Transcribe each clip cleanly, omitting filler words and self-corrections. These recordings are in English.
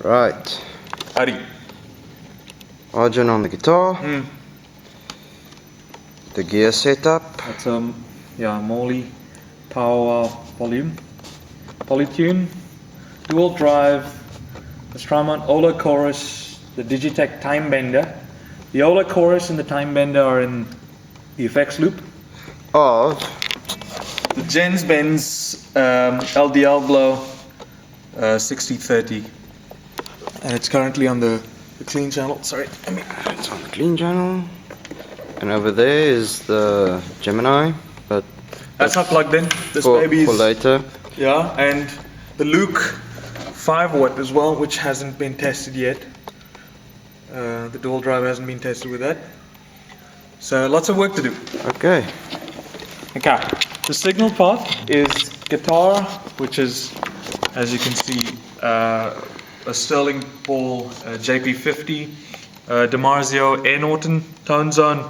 Right. Howdy. Arjun on the guitar. The gear setup. That's Morley power volume. Polytune. Dual drive. The Strymon Ola chorus. The Digitech Timebender. The Ola chorus and the Timebender are in the effects loop. Of the Genz Benz El Diablo 6030. And it's currently on the clean channel. Sorry, it's on the clean channel. And over there is the Gemini, but that's not plugged in. This for later. later. Yeah, and the Luke 5 watt as well, which hasn't been tested yet. The dual drive hasn't been tested with that. So lots of work to do. Okay. Okay. The signal part is guitar, which is, as you can see, a Sterling Paul JP50, Dimarzio Air Norton tone zone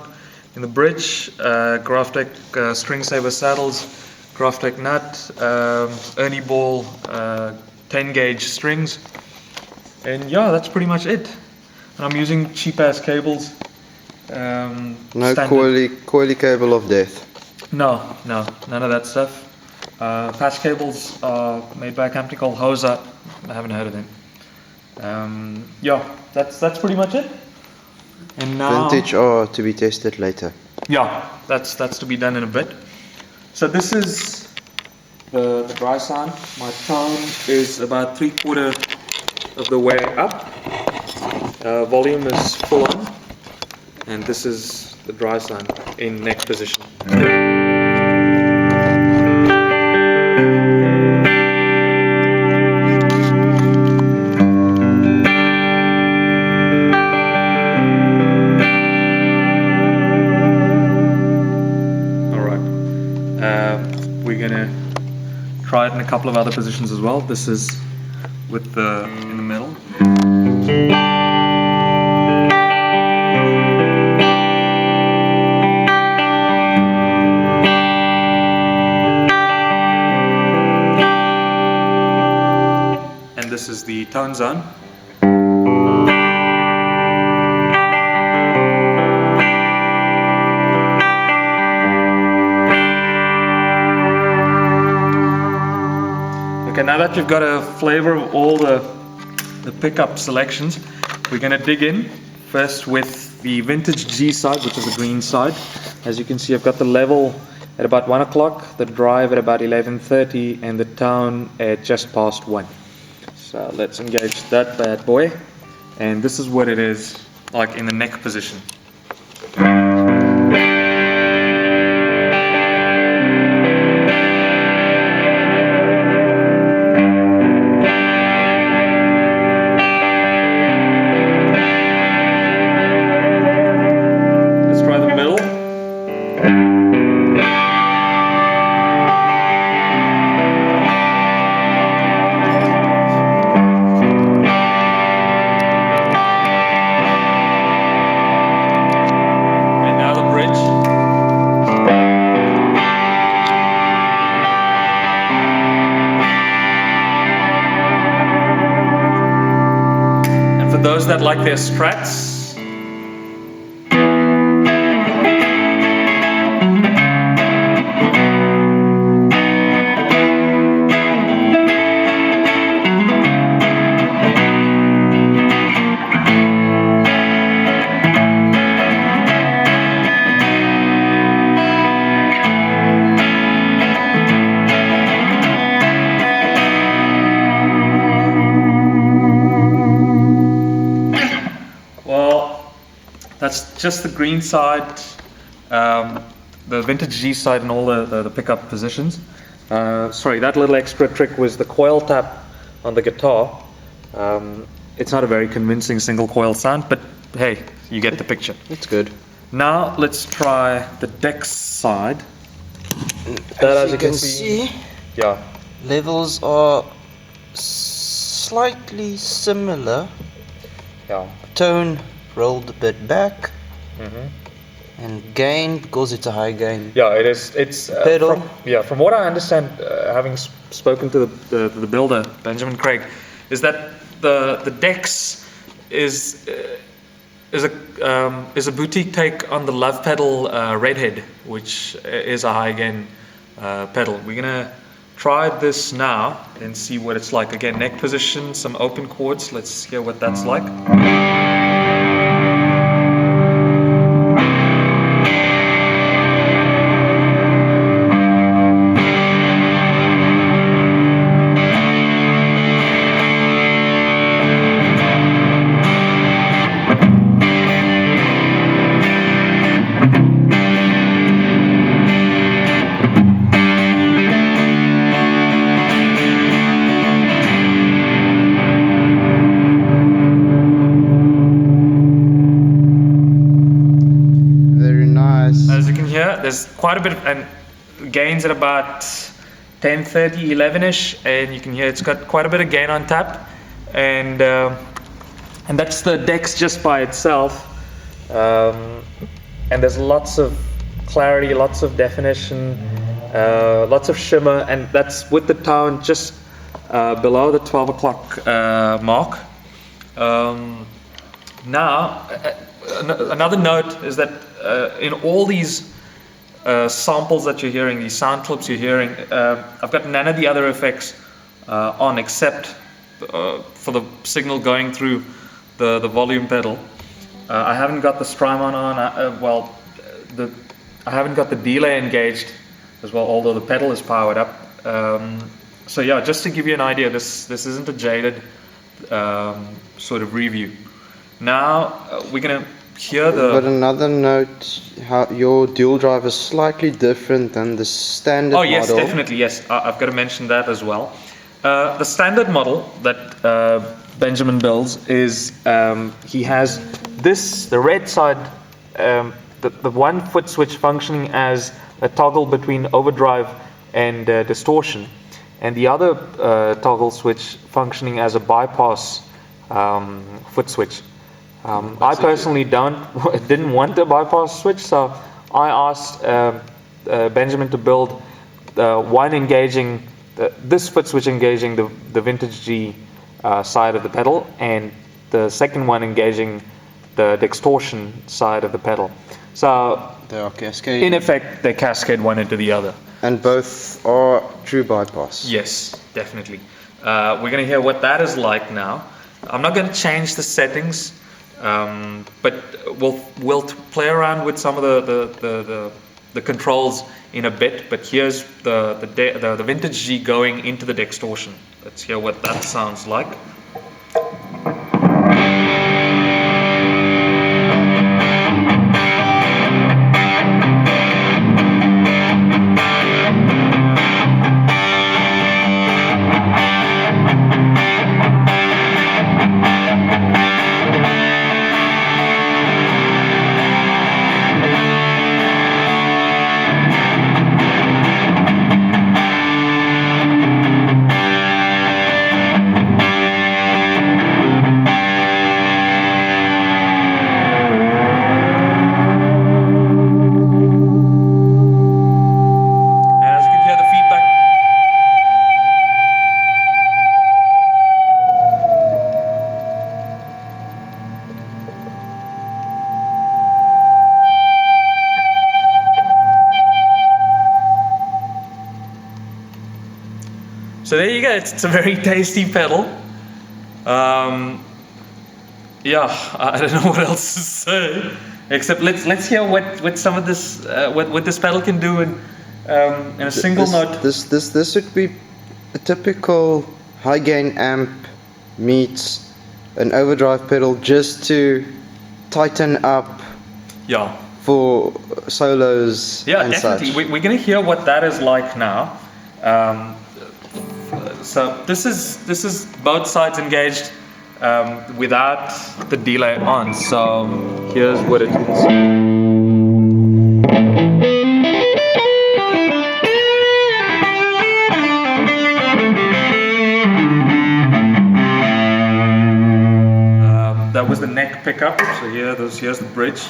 in the bridge, Graphtec string saver saddles, Graphtec nut, Ernie Ball 10 gauge strings, and yeah, that's pretty much it. And I'm using cheap ass cables. No coily cable of death. No, none of that stuff. Patch cables are made by a company called Hosa. I haven't heard of them. Yeah, that's pretty much it. And now vintage are to be tested later. Yeah, that's to be done in a bit. So this is the dry sound. My tone is about 3/4 of the way up. Volume is full on, and this is the dry sound in neck position. We're gonna try it in a couple of other positions as well. This is with the in the middle. And this is the tone zone. Okay, now that you've got a flavor of all the pickup selections, we're going to dig in first with the vintage G side, which is the green side. As you can see, I've got the level at about 1 o'clock, the drive at about 11:30, and the tone at just past 1. So let's engage that bad boy. And this is what it is like in the neck position. Those that like their strats, that's just the green side, the vintage G side and all the pickup positions. Sorry, that little extra trick was the coil tap on the guitar. It's not a very convincing single coil sound, but hey, you get the picture. It's good. Now let's try the Dex side. That, as you can see, yeah, levels are slightly similar. Yeah. Tone rolled a bit back, and gain, because it's a high gain. Yeah, it is. It's pedal. From what I understand, having spoken to the builder Benjamin Craig, is that the Dex is a boutique take on the Love Pedal Redhead, which is a high gain pedal. We're gonna try this now and see what it's like. Again, neck position, some open chords. Let's hear what that's like. As you can hear, there's quite a bit of, and gains at about 10, 30, 11ish, and you can hear it's got quite a bit of gain on tap, and that's the Dex just by itself. And there's lots of clarity, lots of definition, lots of shimmer, and that's with the tone just below the 12 o'clock mark. Now, another note is that in all these samples that you're hearing, these sound clips you're hearing, I've got none of the other effects on except for the signal going through the volume pedal. I haven't got the Strymon on, I haven't got the delay engaged as well, although the pedal is powered up. So yeah, just to give you an idea, this isn't a jaded sort of review. Now we're gonna hear the. But another note, how your dual drive is slightly different than the standard model. Oh yes, definitely, yes. I've got to mention that as well. The standard model that Benjamin builds is he has the red side, the one foot switch functioning as a toggle between overdrive and distortion, and the other toggle switch functioning as a bypass foot switch. I personally didn't want a bypass switch, so I asked Benjamin to build one engaging this foot switch engaging the Vintage G side of the pedal, and the second one engaging the Dextortion side of the pedal. So they are cascading. In effect, they cascade one into the other. And both are true bypass. Yes, definitely. We're going to hear what that is like now. I'm not going to change the settings. But we'll play around with some of the controls in a bit. But here's the Vintage G going into the Dextortion. Let's hear what that sounds like. So there you go, it's a very tasty pedal. Yeah, I don't know what else to say, except let's hear what some of this what this pedal can do in a single note. This would be a typical high gain amp meets an overdrive pedal just to tighten up. Yeah. For solos. Yeah, and definitely. Such. We're going to hear what that is like now. So this is both sides engaged without the delay on. So here's what it is. That was the neck pickup. So here's the bridge.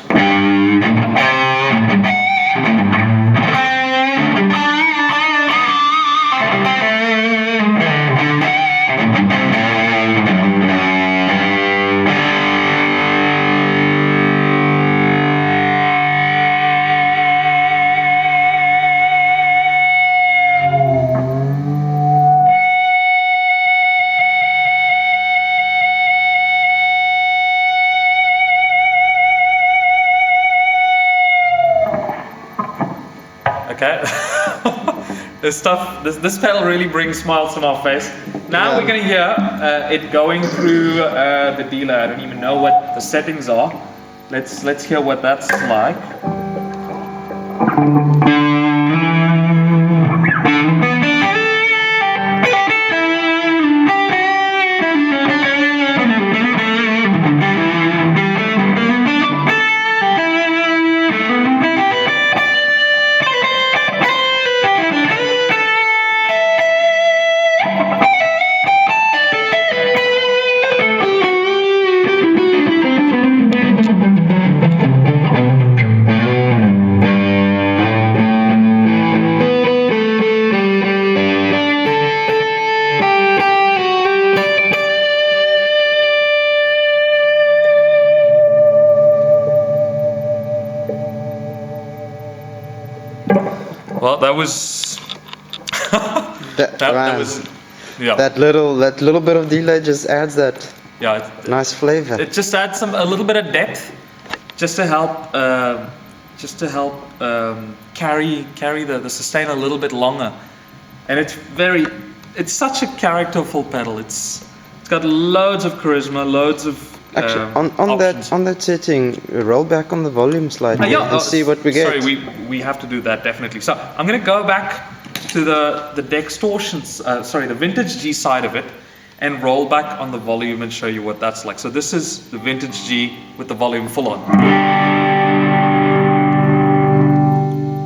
Okay. This pedal really brings smiles to my face. Now we're going to hear it going through the delay. I don't even know what the settings are. Let's hear what that's like. Well, that was that was that little bit of delay just adds that nice flavor. It just adds a little bit of depth, just to help carry the sustain a little bit longer. And it's such a characterful pedal. It's got loads of charisma, loads of actually on options. that setting, roll back on the volume slightly and see what we get. Sorry, we have to do that definitely. So I'm going to go back to the Dextortion, the Vintage G side of it, and roll back on the volume and show you what that's like. So this is the Vintage G with the volume full on.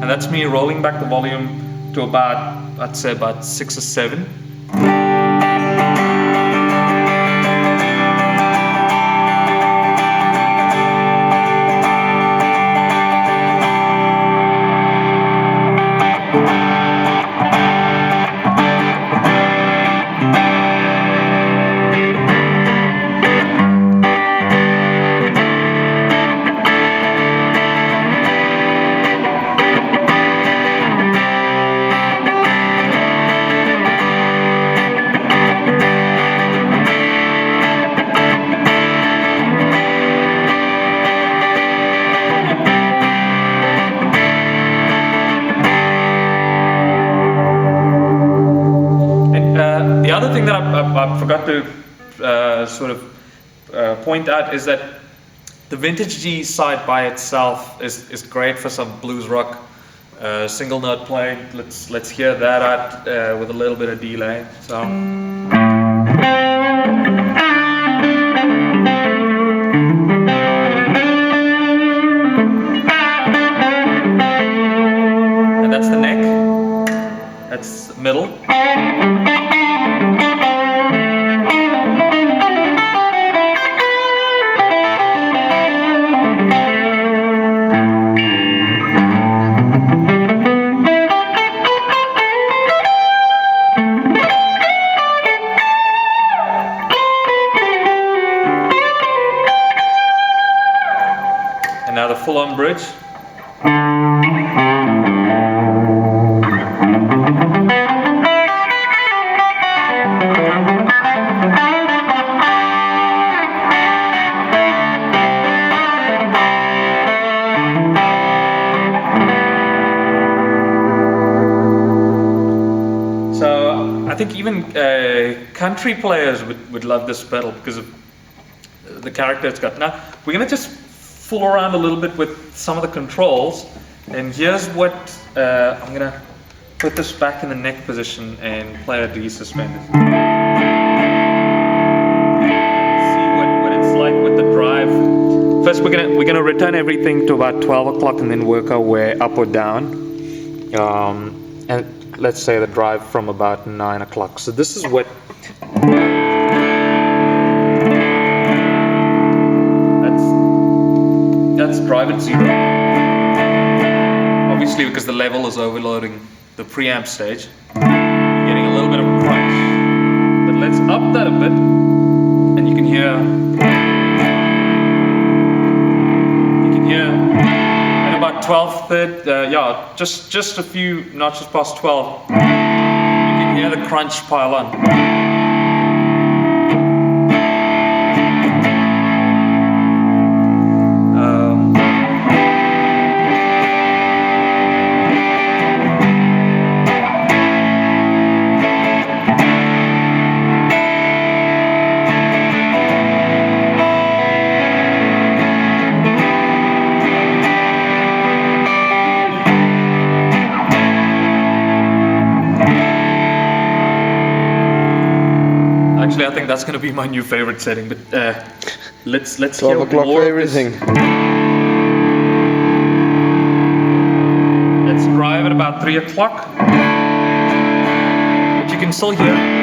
And that's me rolling back the volume to I'd say about 6 or 7. I forgot to point out is that the Vintage G side by itself is great for some blues rock single note playing. Let's hear that out with a little bit of delay. So. And that's the neck. That's middle. Now the full-on bridge. So I think even country players would love this pedal because of the character it's got. Now we're going to just fool around a little bit with some of the controls, and here's what I'm going to put this back in the neck position and play a desuspended. See what it's like with the drive. First we're gonna return everything to about 12 o'clock and then work our way up or down, and let's say the drive from about 9 o'clock. So this is what that's drive at 0. Obviously, because the level is overloading the preamp stage, you're getting a little bit of crunch. But let's up that a bit, and you can hear at about 12, just a few notches past 12, you can hear the crunch pile on. Honestly, I think that's going to be my new favorite setting. But let's 12 hear o'clock more for of this. everything. Let's drive at about 3 o'clock. But you can still hear.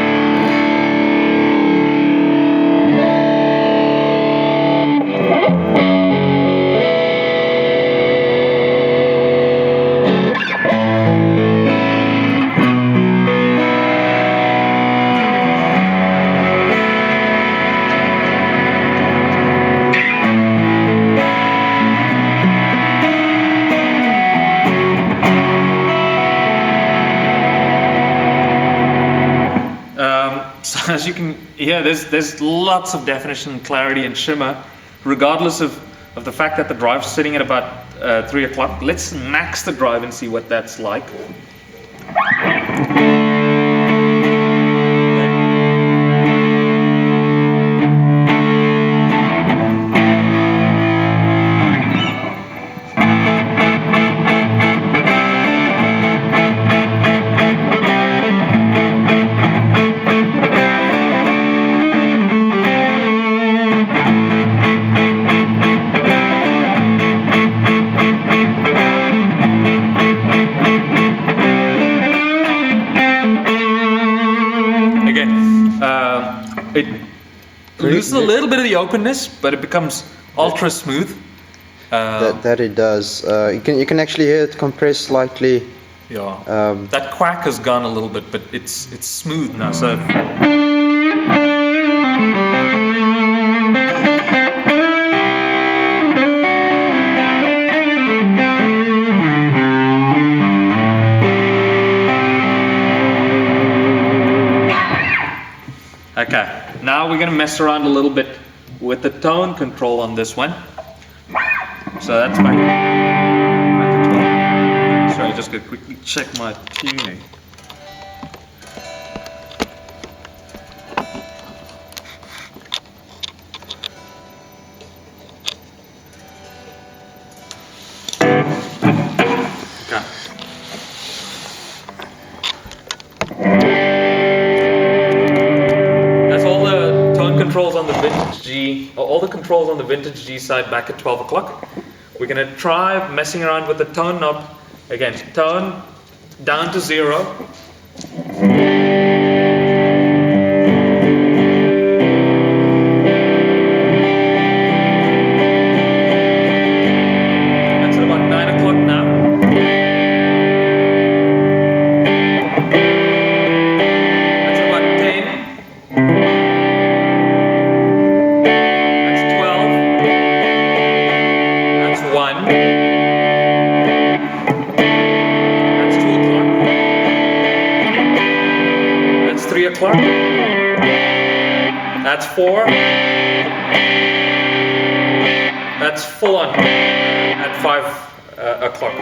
So as you can hear, there's lots of definition, clarity, and shimmer, regardless of the fact that the drive's sitting at about 3 o'clock. Let's max the drive and see what that's like. It loses a little bit of the openness, but it becomes ultra smooth. That it does. You can actually hear it compress slightly. Yeah. That quack has gone a little bit, but it's smooth now. So. Okay, now we're going to mess around a little bit with the tone control on this one. So that's back to 12. Sorry, just going to quickly check my tuning. Okay. Controls on the Vintage G, or all the controls on the Vintage G side back at 12 o'clock. We're going to try messing around with the tone knob. Again, tone down to 0. That's at about 9 o'clock now. That's at about 10. That's 2 o'clock. That's 3 o'clock. That's 4. That's full on at 5 o'clock.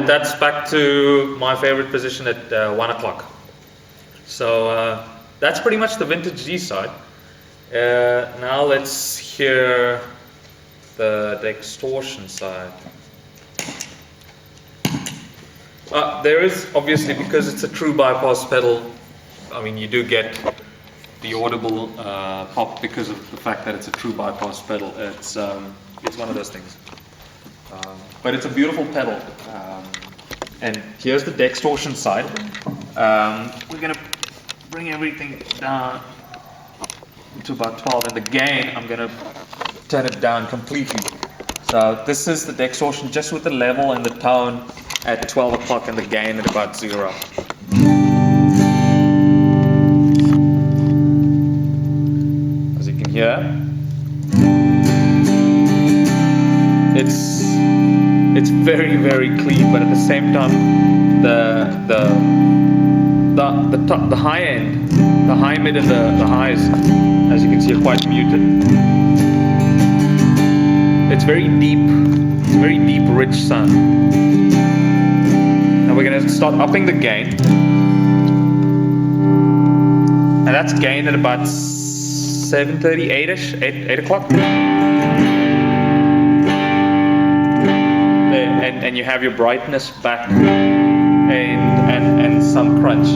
That's back to my favorite position at 1 o'clock. So that's pretty much the Vintage G side. Now let's hear the Dextortion side. There is obviously, because it's a true bypass pedal, I mean you do get the audible pop because of the fact that it's a true bypass pedal. It's one of those things. But it's a beautiful pedal. And here's the Dextortion side. We're going to bring everything down to about 12, and the gain, I'm going to turn it down completely. So this is the Dextortion just with the level and the tone at 12 o'clock and the gain at about 0. As you can hear, it's very, very clean, but at the same time, the top, the high end, the high mid, and the highs, as you can see, are quite muted. It's very deep. It's a very deep, rich sound. Now we're going to start upping the gain. that's gain at about 7:30, 8ish, 8 o'clock. And you have your brightness back and some crunch.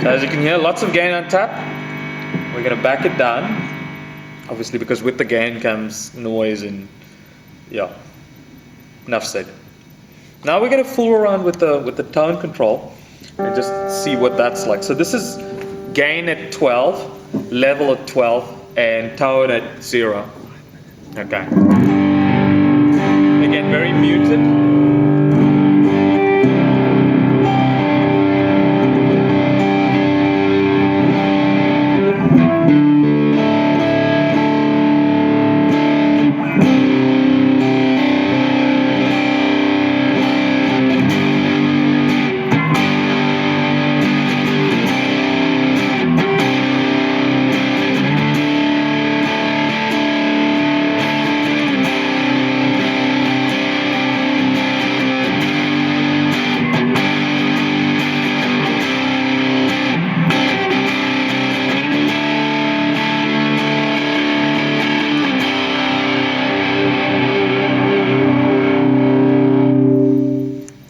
As you can hear, lots of gain on tap. We're going to back it down, obviously, because with the gain comes noise and yeah, enough said. Now we're going to fool around with the tone control and just see what that's like. So this is gain at 12, level at 12, and tone at 0. Okay. Again, very muted.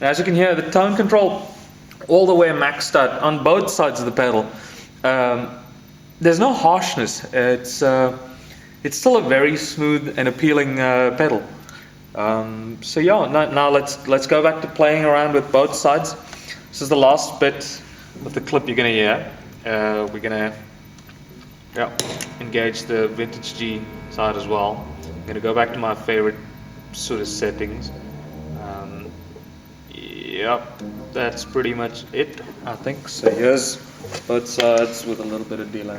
As you can hear, the tone control all the way maxed out on both sides of the pedal. There's no harshness. It's still a very smooth and appealing pedal. So yeah, now let's go back to playing around with both sides. This is the last bit of the clip you're gonna hear. We're gonna engage the vintage G side as well. I'm gonna go back to my favorite sort of settings. Yep, that's pretty much it, I think. So here's both sides with a little bit of delay.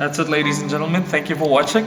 That's it, ladies and gentlemen. Thank you for watching.